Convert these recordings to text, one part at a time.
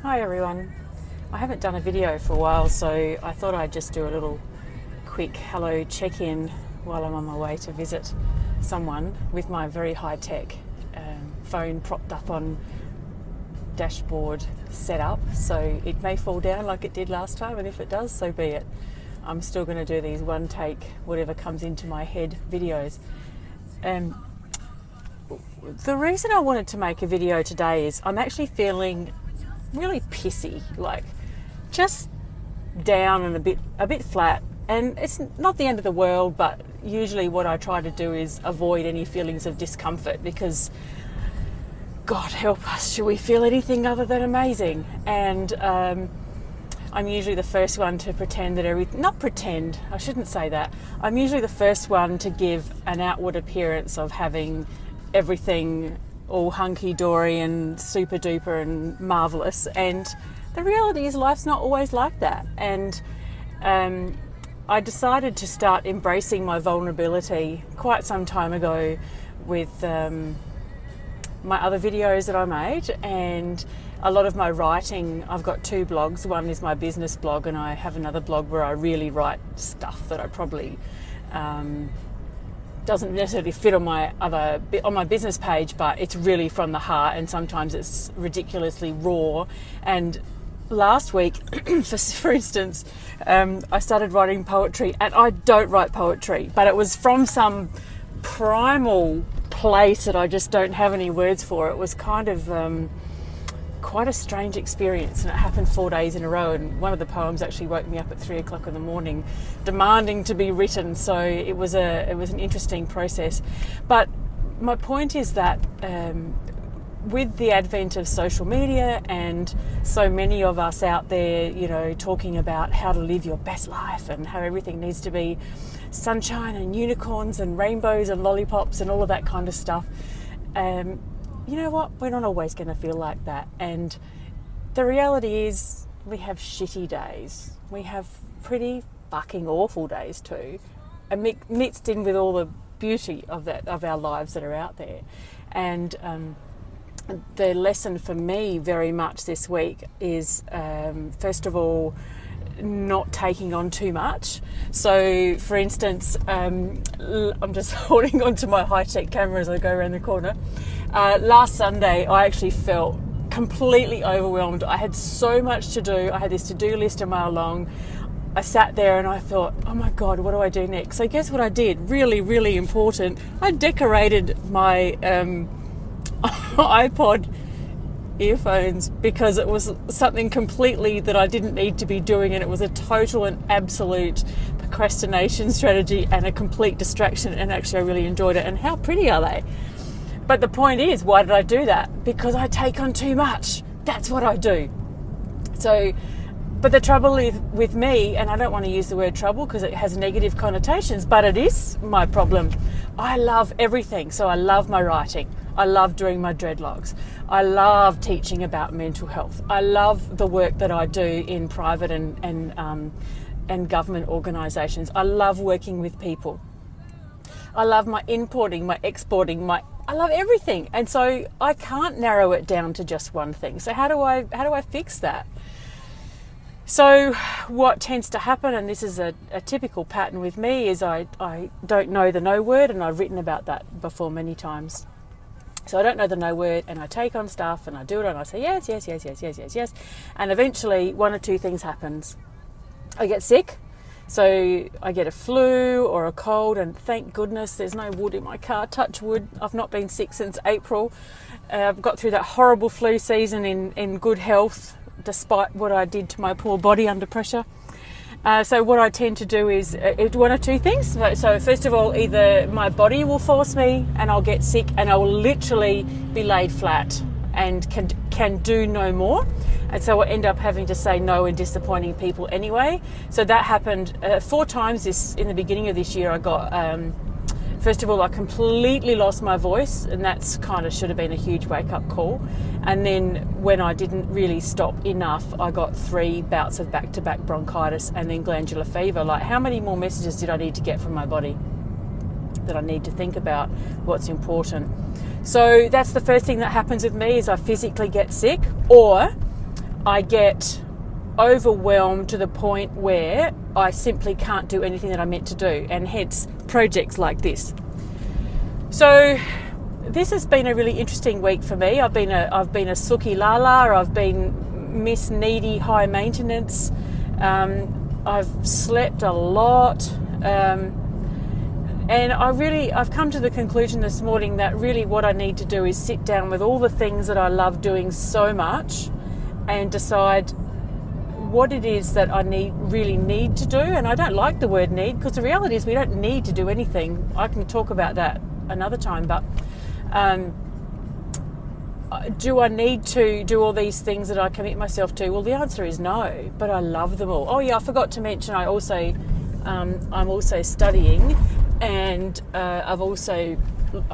Hi everyone. I haven't done a video for a while, so I thought I'd just do a little quick hello check-in while I'm on my way to visit someone with my very high-tech phone propped up on dashboard setup. So it may fall down like it did last time, and if it does, so be it. I'm still going to do these one take, whatever comes into my head videos. The reason I wanted to make a video today is I'm actually feeling really pissy, like just down and a bit flat, and it's not the end of the world, but usually what I try to do is avoid any feelings of discomfort, because God help us, should we feel anything other than amazing? And I'm usually the first one to pretend that I shouldn't say that. I'm usually the first one to give an outward appearance of having everything all hunky-dory and super duper and marvellous, and the reality is life's not always like that. And I decided to start embracing my vulnerability quite some time ago with my other videos that I made, and a lot of my writing. I've got two blogs. One is my business blog, and I have another blog where I really write stuff that I probably doesn't necessarily fit on my business page, but it's really from the heart, and sometimes it's ridiculously raw. And last week, for instance, I started writing poetry, and I don't write poetry, but it was from some primal place that I just don't have any words for. It was kind of quite a strange experience, and it happened 4 days in a row, and one of the poems actually woke me up at 3 o'clock in the morning demanding to be written. So it was an interesting process. But my point is that with the advent of social media and so many of us out there, talking about how to live your best life and how everything needs to be sunshine and unicorns and rainbows and lollipops and all of that kind of stuff, you know what? We're not always going to feel like that. And the reality is we have shitty days. We have pretty fucking awful days too, and mixed in with all the beauty of our lives that are out there. And the lesson for me very much this week is, first of all, not taking on too much. So for instance, I'm just holding on to my high-tech camera as I go around the corner. Last Sunday I actually felt completely overwhelmed. I had so much to do. I had this to-do list a mile long. I sat there and I thought, oh my God, what do I do next? So guess what I did? Really, really important. I decorated my iPod earphones, because it was something completely that I didn't need to be doing, and it was a total and absolute procrastination strategy and a complete distraction, and actually I really enjoyed it. And how pretty are they? But the point is, why did I do that? Because I take on too much. That's what I do. So, but the trouble with me, and I don't want to use the word trouble because it has negative connotations, but it is my problem. I love everything. So I love my writing. I love doing my dreadlocks. I love teaching about mental health. I love the work that I do in private and government organisations. I love working with people. I love my importing, my exporting, I love everything. And so I can't narrow it down to just one thing. So how do I fix that? So what tends to happen, and this is a typical pattern with me, is I don't know the no word, and I've written about that before many times. So I don't know the no word, and I take on stuff, and I do it, and I say yes, yes, yes, yes, yes, yes, yes. And eventually one or two things happens. I get sick. So I get a flu or a cold, and thank goodness there's no wood in my car, touch wood. I've not been sick since April. I've got through that horrible flu season in good health, despite what I did to my poor body under pressure. So what I tend to do is one or two things. So first of all, either my body will force me and I'll get sick and I will literally be laid flat and can do no more. And so I end up having to say no and disappointing people anyway. So that happened 4 times in the beginning of this year. I got, first of all, I completely lost my voice, and that's kind of should have been a huge wake-up call. And then when I didn't really stop enough, I got 3 bouts of back-to-back bronchitis and then glandular fever. Like, how many more messages did I need to get from my body that I need to think about what's important? So that's the first thing that happens with me, is I physically get sick, or I get overwhelmed to the point where I simply can't do anything that I'm meant to do, and hence projects like this. So this has been a really interesting week for me. I've been a Suki Lala. I've been Miss Needy High Maintenance. I've slept a lot. And I've come to the conclusion this morning that really what I need to do is sit down with all the things that I love doing so much and decide what it is that I really need to do. And I don't like the word need, because the reality is we don't need to do anything. I can talk about that another time, but do I need to do all these things that I commit myself to? Well, the answer is no, but I love them all. Oh yeah, I forgot to mention I'm also studying, and I've also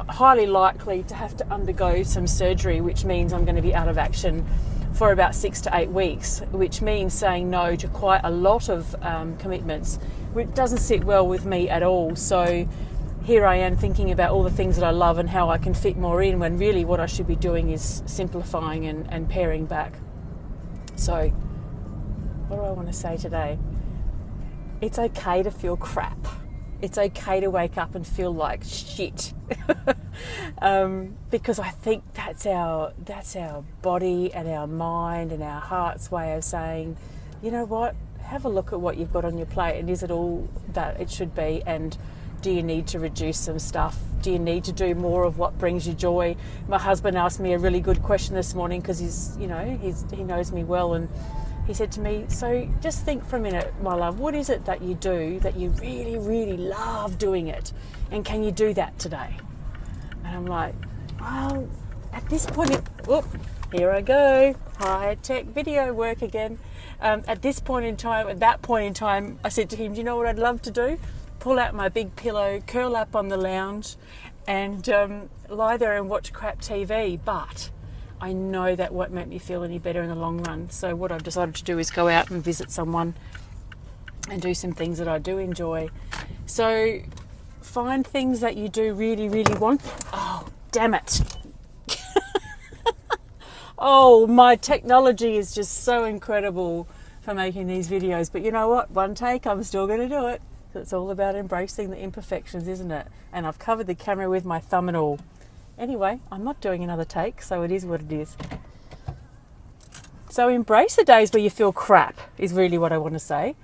highly likely to have to undergo some surgery, which means I'm going to be out of action for about 6 to 8 weeks, which means saying no to quite a lot of commitments, which doesn't sit well with me at all. So here I am thinking about all the things that I love and how I can fit more in, when really what I should be doing is simplifying and paring back. So what do I want to say today? It's okay to feel crap. It's okay to wake up and feel like shit. Because I think that's our body and our mind and our heart's way of saying, you know what, have a look at what you've got on your plate, and is it all that it should be, and do you need to reduce some stuff? Do you need to do more of what brings you joy? My husband asked me a really good question this morning, because he knows me well, and he said to me, so just think for a minute, my love, what is it that you do that you really, really love doing it? And can you do that today? And I'm like, well, at this point, here I go, high-tech video work again. At that point in time, I said to him, do you know what I'd love to do? Pull out my big pillow, curl up on the lounge, and lie there and watch crap TV. But I know that won't make me feel any better in the long run. So what I've decided to do is go out and visit someone and do some things that I do enjoy. So find things that you do really, really want. Oh, damn it. Oh, my technology is just so incredible for making these videos. But you know what? One take, I'm still going to do it. It's all about embracing the imperfections, isn't it? And I've covered the camera with my thumb and all. Anyway, I'm not doing another take, so it is what it is. So embrace the days where you feel crap is really what I want to say.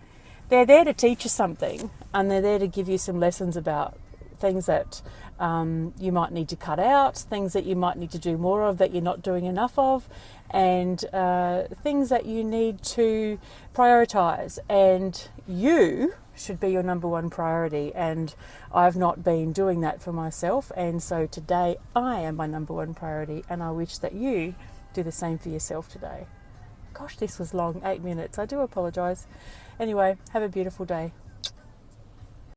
They're there to teach you something, and they're there to give you some lessons about things that you might need to cut out, things that you might need to do more of that you're not doing enough of, and things that you need to prioritize. And you should be your number one priority, and I've not been doing that for myself, and so today I am my number one priority, and I wish that you do the same for yourself today. Gosh, this was long, 8 minutes. I do apologise. Anyway, have a beautiful day.